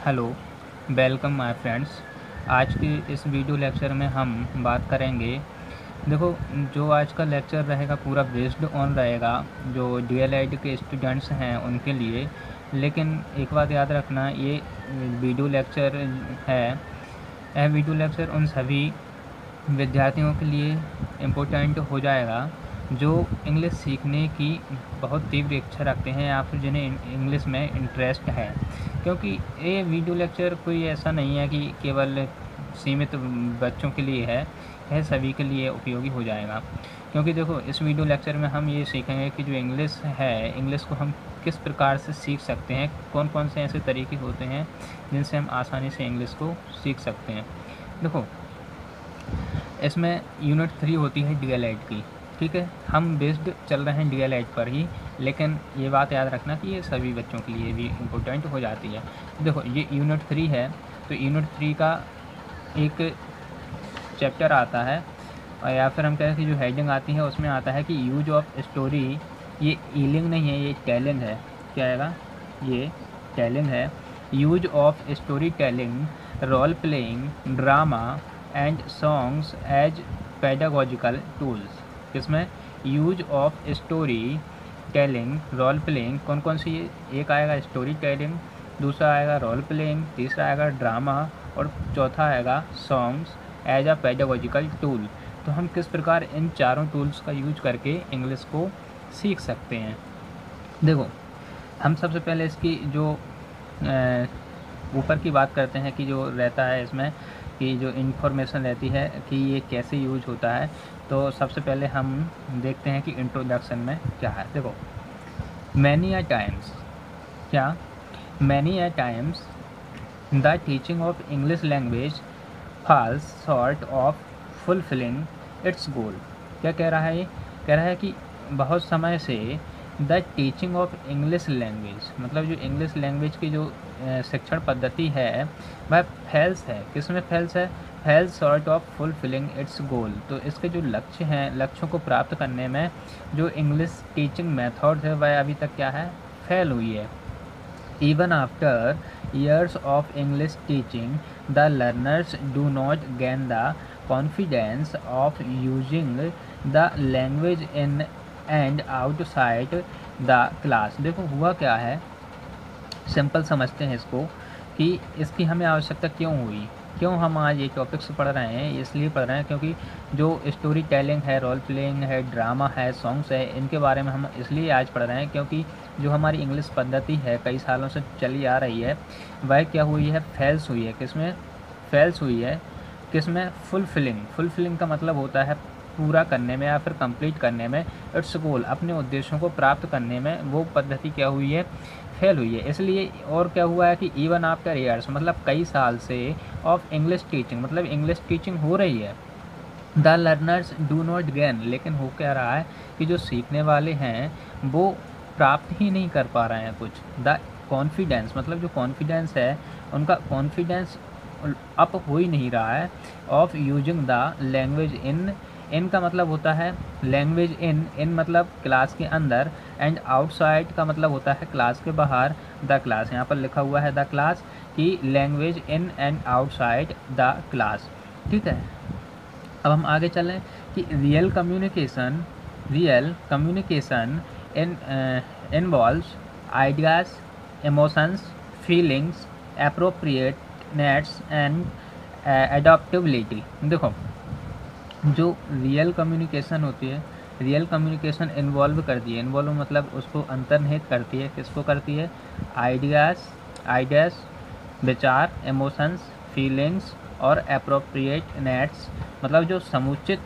Hello, welcome my friends. आज की इस वीडियो लेक्चर में हम बात करेंगे। देखो, जो आज का लेक्चर रहेगा पूरा बेस्ड ऑन रहेगा जो डीएलएड के स्टूडेंट्स हैं उनके लिए। लेकिन एक बात याद रखना, ये वीडियो लेक्चर है, यह वीडियो लेक्चर उन सभी विद्यार्थियों के लिए इम्पोर्टेंट हो जाएगा जो इंग्लिश सीखने की बहुत तीव्र इच्छा रखते हैं या फिर जिन्हें इंग्लिश में इंटरेस्ट है। क्योंकि ये वीडियो लेक्चर कोई ऐसा नहीं है कि केवल सीमित बच्चों के लिए है, यह सभी के लिए उपयोगी हो जाएगा। क्योंकि देखो, इस वीडियो लेक्चर में हम ये सीखेंगे कि जो इंग्लिश है, इंग्लिश को हम किस प्रकार से सीख सकते हैं, कौन कौन से ऐसे तरीके होते हैं जिनसे हम आसानी से इंग्लिश को सीख सकते हैं। देखो, इसमें यूनिट 3 होती है डीएलएड की। ठीक है, हम बेस्ड चल रहे हैं डीएलएड पर ही, लेकिन ये बात याद रखना कि ये सभी बच्चों के लिए भी इम्पोर्टेंट हो जाती है। देखो, ये यूनिट 3 है, तो यूनिट 3 का एक चैप्टर आता है, और या फिर हम कहें कि जो हेडिंग आती है उसमें आता है कि यूज ऑफ स्टोरी। ये ईलिंग नहीं है, ये टेलिंग है। क्या आएगा? ये टेलिंग है। Use of story telling, role playing, drama and songs as pedagogical tools. किसमें? Use of story telling, role playing. कौन कौन सी? एक आएगा स्टोरी टेलिंग, दूसरा आएगा रोल प्लेइंग, तीसरा आएगा ड्रामा, और चौथा आएगा songs as a pedagogical tool. तो हम किस प्रकार इन चारों टूल्स का यूज करके इंग्लिश को सीख सकते हैं। देखो, हम सबसे पहले इसकी जो ऊपर की बात करते हैं कि जो रहता है इसमें कि जो इन्फॉर्मेशन रहती है कि ये कैसे यूज होता है। तो सबसे पहले हम देखते हैं कि इंट्रोडक्शन में क्या है। देखो, मैनी अ टाइम्स, क्या? Many a times the teaching of English language falls short of fulfilling its goal. क्या कह रहा है ये? कह रहा है कि बहुत समय से the teaching of English language, मतलब जो इंग्लिश लैंग्वेज की जो शिक्षण पद्धति है वह फेल्स है। किस में फेल्स है? Fails short of fulfilling its goal. तो इसके जो लक्ष्य हैं, लक्ष्यों को प्राप्त करने में जो इंग्लिश टीचिंग मेथड है वह अभी तक क्या है? फेल हुई है। Even after years of English teaching, the learners do not gain the confidence of using the language in and outside the class। देखो, हुआ क्या है, सिंपल समझते हैं इसको कि इसकी हमें आवश्यकता क्यों हुई। क्यों हम आज ये टॉपिक्स पढ़ रहे हैं? इसलिए पढ़ रहे हैं क्योंकि जो स्टोरी टेलिंग है, रोल प्लेइंग है, ड्रामा है, सॉन्ग्स है, इनके बारे में हम इसलिए आज पढ़ रहे हैं क्योंकि जो हमारी इंग्लिश पद्धति है कई सालों से चली आ रही है वह क्या हुई है? फेल्स हुई है। किसमें फेल्स हुई है? किसमें? फुलफिलिंग का मतलब होता है पूरा करने में या फिर कंप्लीट करने में। इट्स गोल, अपने उद्देश्यों को प्राप्त करने में वो पद्धति क्या हुई है? फेल हुई है। इसलिए और क्या हुआ है कि इवन आफ्टर ईयर्स, मतलब कई साल से, ऑफ इंग्लिश टीचिंग, मतलब इंग्लिश टीचिंग हो रही है, the learners do not gain, लेकिन हो क्या रहा है कि जो सीखने वाले हैं वो प्राप्त ही नहीं कर पा रहे हैं कुछ। द कॉन्फिडेंस, मतलब जो कॉन्फिडेंस है उनका कॉन्फिडेंस अप हो ही नहीं रहा है। Of using the language in का मतलब होता है लैंग्वेज इन मतलब क्लास के अंदर, एंड आउटसाइड का मतलब होता है क्लास के बाहर। द क्लास, यहाँ पर लिखा हुआ है द क्लास, की language in and outside the class. ठीक है, अब हम आगे चलें कि real communication involves ideas, emotions, feelings, appropriateness and adaptability. देखो, जो रियल कम्युनिकेशन होती है, रियल कम्युनिकेशन इन्वॉल्व करती है, इन्वॉल्व मतलब उसको अंतर्निहित करती है। किसको करती है? आइडियाज़, विचार, इमोशंस, फीलिंग्स और एप्रोप्रिएटनेस, मतलब जो समुचित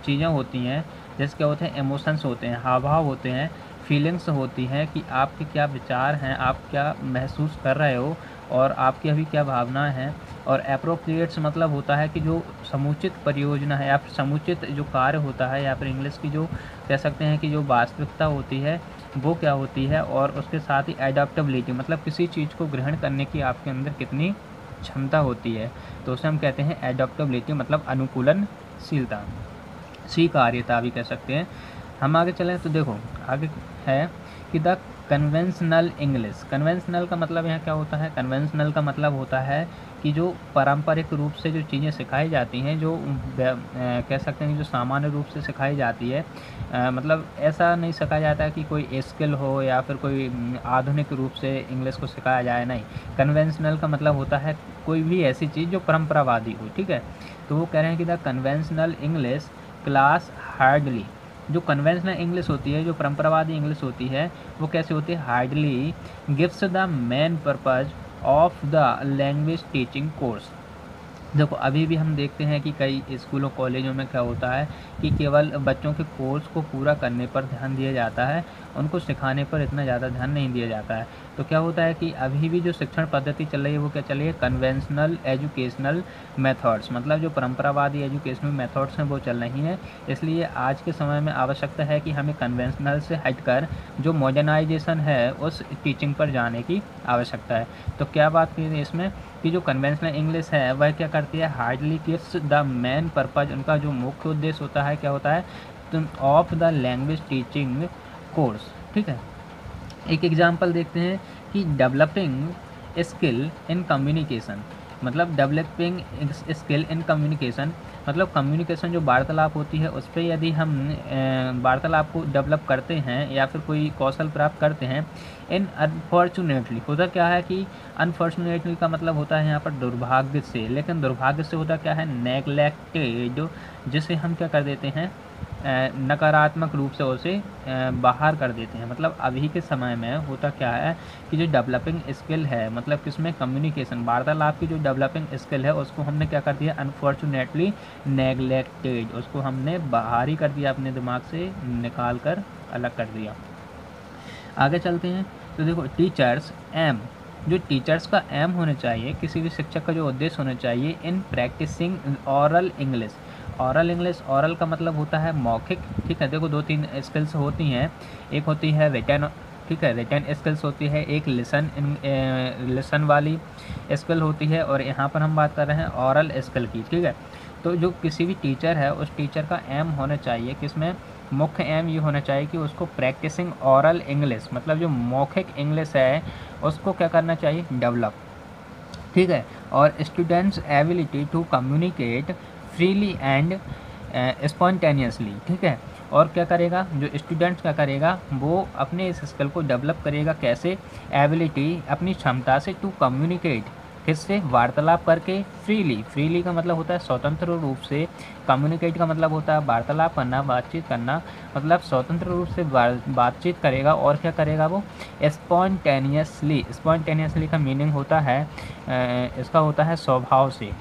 चीज़ें होती हैं, जैसे क्या होते हैं? इमोशंस होते हैं, हाव भाव होते हैं, फीलिंग्स होती हैं कि आपके क्या विचार हैं, आप क्या महसूस कर रहे हो और आपकी अभी क्या भावनाएं हैं। और एप्रोप्रिएट्स मतलब होता है कि जो समुचित परियोजना है या फिर समुचित जो कार्य होता है, या फिर इंग्लिश की जो कह सकते हैं कि जो वास्तविकता होती है वो क्या होती है। और उसके साथ ही एडॉप्टेबिलिटी, मतलब किसी चीज़ को ग्रहण करने की आपके अंदर कितनी क्षमता होती है, तो उसे हम कहते हैं एडॉप्टेबिलिटी, मतलब अनुकूलनशीलता, स्वीकार्यता भी कह सकते हैं। हम आगे चलें तो देखो, आगे है कि द कन्वेंशनल इंग्लिश। कन्वेंशनल का मतलब यहाँ क्या होता है? कन्वेंशनल का मतलब होता है कि जो पारंपरिक रूप से जो चीज़ें सिखाई जाती हैं, जो कह सकते हैं कि जो सामान्य रूप से सिखाई जाती है, मतलब ऐसा नहीं सिखाया जाता है कि कोई स्किल हो या फिर कोई आधुनिक रूप से इंग्लिश को सिखाया जाए, नहीं। कन्वेंशनल का मतलब होता है कोई भी ऐसी चीज़ जो परंपरावादी हो, ठीक है। तो वो कह रहे हैं कि the conventional English class hardly, जो कन्वेंशनल इंग्लिश होती है, जो परंपरावादी इंग्लिश होती है, वो कैसे होती है? Hardly gives the main purpose of the language teaching course. देखो अभी भी हम देखते हैं कि कई स्कूलों कॉलेजों में क्या होता है कि केवल बच्चों के कोर्स को पूरा करने पर ध्यान दिया जाता है, उनको सिखाने पर इतना ज़्यादा ध्यान नहीं दिया जाता है। तो क्या होता है कि अभी भी जो शिक्षण पद्धति चल रही है वो क्या चल रही है? कन्वेंशनल एजुकेशनल मेथड्स, मतलब जो परंपरावादी एजुकेशनल मेथड्स हैं वो चल रही हैं। इसलिए आज के समय में आवश्यकता है कि हमें कन्वेंशनल से हटकर जो मॉडर्नाइजेशन है उस टीचिंग पर जाने की आवश्यकता है। तो क्या बात की इसमें कि जो कन्वेंशनल इंग्लिश है वह क्या करती है? Hardly gives the main purpose, उनका जो मुख्य उद्देश्य होता है क्या होता है? Of the language teaching course, ठीक है। एक एग्जांपल देखते हैं कि डेवलपिंग स्किल इन कम्युनिकेशन, मतलब डेवलपिंग स्किल इन कम्युनिकेशन, मतलब कम्युनिकेशन जो वार्तालाप होती है उस पर यदि हम वार्तालाप को डेवलप करते हैं या फिर कोई कौशल प्राप्त करते हैं। इन अनफॉर्चुनेटली होता क्या है कि अनफॉर्चुनेटली का मतलब होता है यहाँ पर दुर्भाग्य से, लेकिन दुर्भाग्य से होता क्या है? नेग्लेक्टेड, जिसे हम क्या कर देते हैं? नकारात्मक रूप से उसे बाहर कर देते हैं। मतलब अभी के समय में होता क्या है कि जो डेवलपिंग स्किल है, मतलब किसमें? कम्युनिकेशन, वार्तालाप की जो डेवलपिंग स्किल है उसको हमने क्या कर दिया? अनफॉर्चुनेटली नेग्लेक्टेड, उसको हमने बाहर ही कर दिया, अपने दिमाग से निकाल कर अलग कर दिया। आगे चलते हैं तो देखो टीचर्स एम, जो टीचर्स का एम होना चाहिए, किसी भी शिक्षक का जो उद्देश्य होना चाहिए in practising oral English. Oral English, oral का मतलब होता है मौखिक, ठीक है। देखो दो तीन स्किल्स होती हैं, एक होती है रिटन, ठीक है, रिटन स्किल्स होती है, एक लिसन वाली स्किल होती है, और यहाँ पर हम बात कर रहे हैं ऑरल स्किल की, ठीक है। तो जो किसी भी टीचर है उस टीचर का एम होना चाहिए किसमें? मुख्य एम ये होना चाहिए कि उसको प्रैक्टिसिंग ऑरल इंग्लिश, मतलब जो मौखिक इंग्लिश है उसको क्या करना चाहिए? डेवलप, ठीक है। और students ability to communicate freely and spontaneously, ठीक है। और क्या करेगा? जो स्टूडेंट्स क्या करेगा? वो अपने इस स्किल को डेवलप करेगा, कैसे? एबिलिटी, अपनी क्षमता से, टू कम्युनिकेट, किससे? वार्तालाप करके, फ्रीली, फ्रीली का मतलब होता है स्वतंत्र रूप से, कम्युनिकेट का मतलब होता है वार्तालाप करना, बातचीत करना, मतलब स्वतंत्र रूप से बातचीत करेगा। और क्या करेगा वो? स्पॉन्टेनियसली, स्पॉन्टेनियसली का मीनिंग होता है इसका होता है स्वभाव से,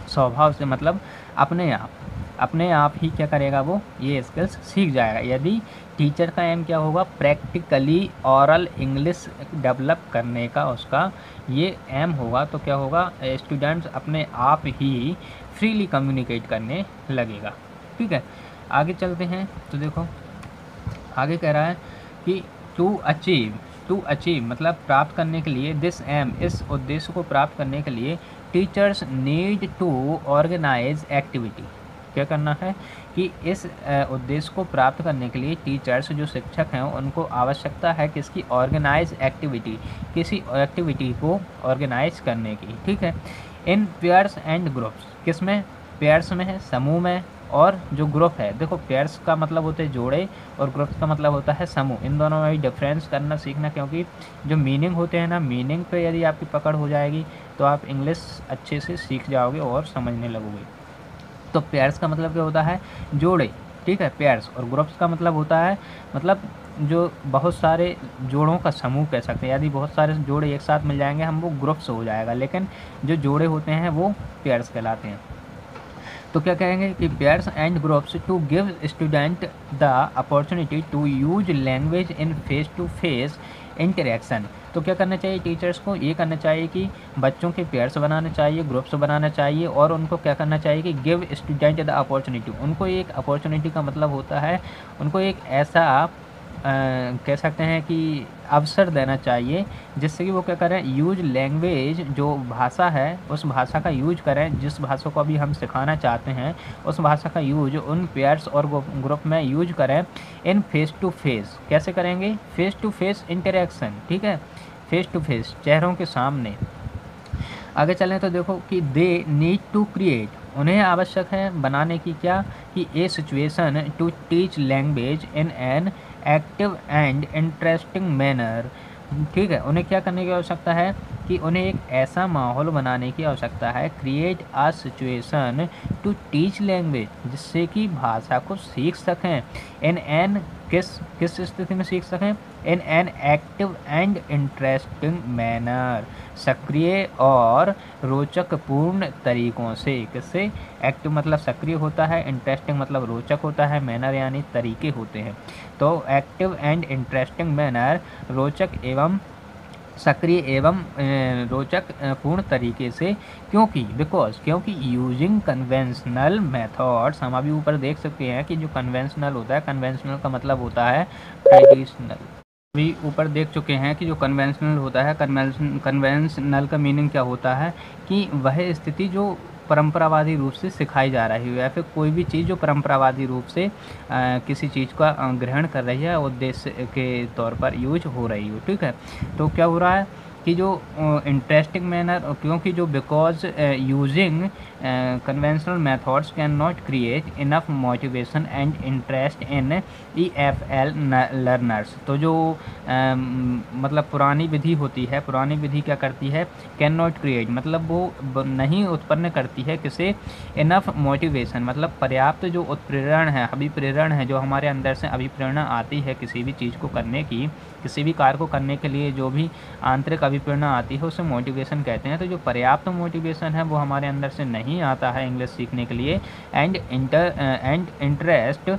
स्वभाव से मतलब अपने आप ही क्या करेगा? वो ये स्किल्स सीख जाएगा। यदि टीचर का एम क्या होगा? प्रैक्टिकली ऑरल इंग्लिश डेवलप करने का उसका ये एम होगा, तो क्या होगा? स्टूडेंट्स अपने आप ही फ्रीली कम्युनिकेट करने लगेगा, ठीक है। आगे चलते हैं तो देखो आगे कह रहा है कि टू अचीव मतलब प्राप्त करने के लिए, दिस एम, इस उद्देश्य को प्राप्त करने के लिए teachers need to organise activity. क्या करना है कि इस उद्देश्य को प्राप्त करने के लिए टीचर्स, जो शिक्षक हैं, उनको आवश्यकता है किसकी? ऑर्गेनाइज एक्टिविटी, किसी एक्टिविटी को ऑर्गेनाइज करने की, ठीक है। इन पेयर्स एंड ग्रुप्स, किस में? पेयर्स में है, समूह में, और जो ग्रुप है, देखो पेयर्स का मतलब होते हैं जोड़े और ग्रुप्स का मतलब होता है समूह। इन दोनों में भी डिफरेंस करना सीखना, क्योंकि जो मीनिंग होते हैं ना, मीनिंग पे यदि आपकी पकड़ हो जाएगी तो आप इंग्लिश अच्छे से सीख जाओगे और समझने लगोगे। तो पेयर्स का मतलब क्या होता है? जोड़े, ठीक है, पेयर्स। और ग्रुप्स का मतलब होता है, मतलब जो बहुत सारे जोड़ों का समूह कह सकते हैं। यदि बहुत सारे जोड़े एक साथ मिल जाएंगे हम, वो ग्रुप्स हो जाएगा, लेकिन जो जोड़े होते हैं वो पेयर्स कहलाते हैं। तो क्या कहेंगे कि pairs and groups to give student the opportunity to use language in face to face interaction. तो क्या करना चाहिए टीचर्स को? ये करना चाहिए कि बच्चों के पेयर्स बनाना चाहिए, ग्रुप्स बनाना चाहिए, और उनको क्या करना चाहिए कि गिव स्टूडेंट द अपॉर्चुनिटी, उनको एक अपॉर्चुनिटी का मतलब होता है उनको एक ऐसा कह सकते हैं कि अवसर देना चाहिए, जिससे कि वो क्या करें, यूज लैंग्वेज, जो भाषा है उस भाषा का यूज करें, जिस भाषा को अभी हम सिखाना चाहते हैं उस भाषा का यूज उन पेयर्स और ग्रुप में यूज करें इन फेस टू फेस। कैसे करेंगे? फेस टू फेस इंटरेक्शन, ठीक है, फेस टू फेस, चेहरों के सामने। आगे चलें तो देखो कि दे नीड टू क्रिएट, उन्हें आवश्यक है बनाने की क्या, कि a situation to teach language in an active and interesting manner. ठीक है, उन्हें क्या करने की आवश्यकता है, कि उन्हें एक ऐसा माहौल बनाने की आवश्यकता है, create a situation to teach language, जिससे कि भाषा को सीख सकें, इन एन किस स्थिति में सीख सकें, इन an active and interesting manner, सक्रिय और रोचक पूर्ण तरीकों से। किससे? एक्टिव मतलब सक्रिय होता है, इंटरेस्टिंग मतलब रोचक होता है, मैनर यानी तरीके होते हैं। तो एक्टिव एंड इंटरेस्टिंग मैनर, रोचक एवं सक्रिय एवं रोचक पूर्ण तरीके से। क्योंकि क्योंकि यूजिंग कन्वेंशनल मेथड्स, हम अभी ऊपर देख सकते हैं कि जो कन्वेंशनल होता है, कन्वेंशनल का मतलब होता है ट्रेडिशनल, अभी ऊपर देख चुके हैं कि जो कन्वेंशनल होता है, कन्वेंशनल का मीनिंग क्या होता है, कि वह स्थिति जो परंपरावादी रूप से सिखाई जा रही हो, या फिर कोई भी चीज़ जो परंपरावादी रूप से किसी चीज़ का ग्रहण कर रही है, उद्देश्य के तौर पर यूज हो रही हो। ठीक है, तो क्या हो रहा है कि जो इंटरेस्टिंग मैनर, क्योंकि जो because using conventional methods can not create enough motivation and interest in EFL learners. तो जो मतलब पुरानी विधि होती है, पुरानी विधि क्या करती है, कैन नॉट क्रिएट मतलब वो नहीं उत्पन्न करती है किसे, इनफ मोटिवेशन मतलब पर्याप्त जो उत्प्रेरण है, अभिप्रेरण है, जो हमारे अंदर से अभिप्रेरणा आती है किसी भी चीज़ को करने की, किसी भी कार्य को करने के लिए जो भी आंतरिक अभिप्रेरणा आती है उसे मोटिवेशन कहते हैं। तो जो पर्याप्त मोटिवेशन है वो हमारे अंदर से नहीं आता है इंग्लिश सीखने के लिए, and interest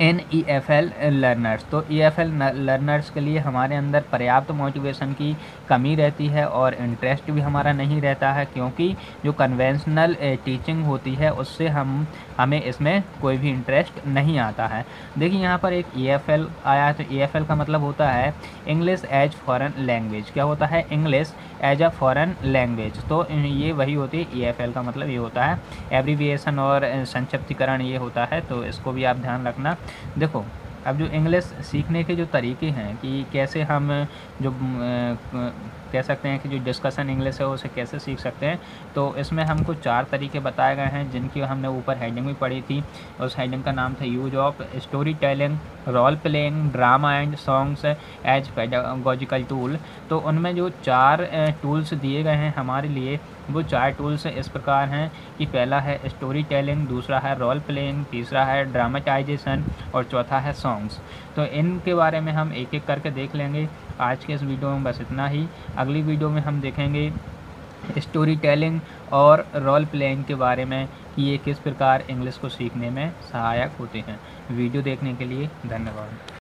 in EFL learners. तो EFL लर्नर्स के लिए हमारे अंदर पर्याप्त मोटिवेशन की कमी रहती है और इंटरेस्ट भी हमारा नहीं रहता है, क्योंकि जो कन्वेंशनल टीचिंग होती है उससे हमें इसमें कोई भी इंटरेस्ट नहीं आता है। देखिए यहाँ पर एक EFL आया, तो EFL का मतलब होता है इंग्लिश एज फॉरेन लैंग्वेज। क्या होता है? English as a foreign language. तो ये वही होती है, EFL का मतलब ये होता है, एब्रीविएशन और संक्षिप्तीकरण ये होता है, तो इसको भी आप ध्यान रखना। देखो अब जो इंग्लिश सीखने के जो तरीके हैं, कि कैसे हम जो कह सकते हैं कि जो डिस्कशन इंग्लिश है उसे कैसे सीख सकते हैं, तो इसमें हमको 4 तरीके बताए गए हैं, जिनकी हमने ऊपर हेडिंग भी पढ़ी थी। उस हेडिंग का नाम था use of story telling, role playing, drama and songs as pedagogical tool. तो उनमें जो 4 टूल्स दिए गए हैं हमारे लिए, वो 4 टूल्स इस प्रकार हैं कि पहला है स्टोरी टेलिंग, दूसरा है रोल प्लेइंग, तीसरा है ड्रामेटाइजेशन और चौथा है सॉन्ग्स। तो इनके बारे में हम एक एक करके देख लेंगे। आज के इस वीडियो में बस इतना ही। अगली वीडियो में हम देखेंगे स्टोरी टेलिंग और रोल प्लेइंग के बारे में, कि ये किस प्रकार इंग्लिश को सीखने में सहायक होते हैं। वीडियो देखने के लिए धन्यवाद।